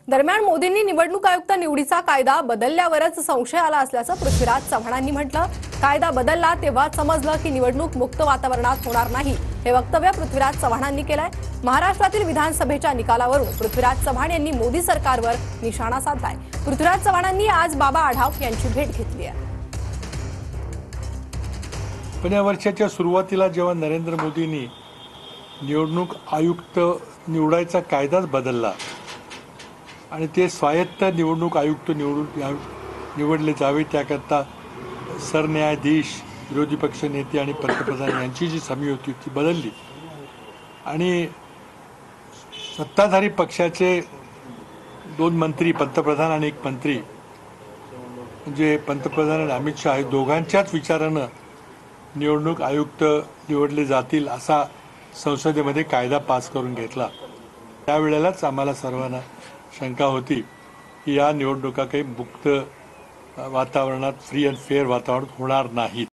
दरम्यान मोदींनी निवडणूक आयुक्त निवडीचा कायदा बदलल्यावरच संशय आला असल्याचं पृथ्वीराज चव्हाणांनी म्हटलं। कायदा बदलला तेव्हा समजलं की निवडणूक मुक्त वातावरणात होणार नाही, हे वक्तव्य पृथ्वीराज चव्हाणांनी केलंय। महाराष्ट्रातील विधानसभेच्या निकालावरून पृथ्वीराज चव्हाण यांनी मोदी सरकारवर निशाणा साधलाय। पृथ्वीराज चव्हाणांनी आज बाबा आढाव यांची भेट घेतली आहे। पण या वर्षाच्या सुरुवातीला जेव्हा नरेंद्र मोदींनी निवडणूक आयुक्त निवडायचा कायदाच बदलला आणि ते स्वायत्त निवडणूक आयुक्त निवडले जावे त्याकरता सरन्यायाधीश, विरोधी पक्ष नेते आणि पंतप्रधान यांची जी समिती होती ती बदलली आणि सत्ताधारी पक्षाचे 2 मंत्री, पंतप्रधान आणि 1 मंत्री म्हणजे पंतप्रधान आणि अमित शहा हे दोघांच्याच विचारानं निवडणूक आयुक्त निवडले जातील असा संसदेमध्ये कायदा पास करून घेतला। त्यावेळेलाच आम्हाला सर्वांना शंका होती की या निवडणुका काही मुक्त वातावरणात, फ्री अँड फेअर वातावरणात होणार नाहीत।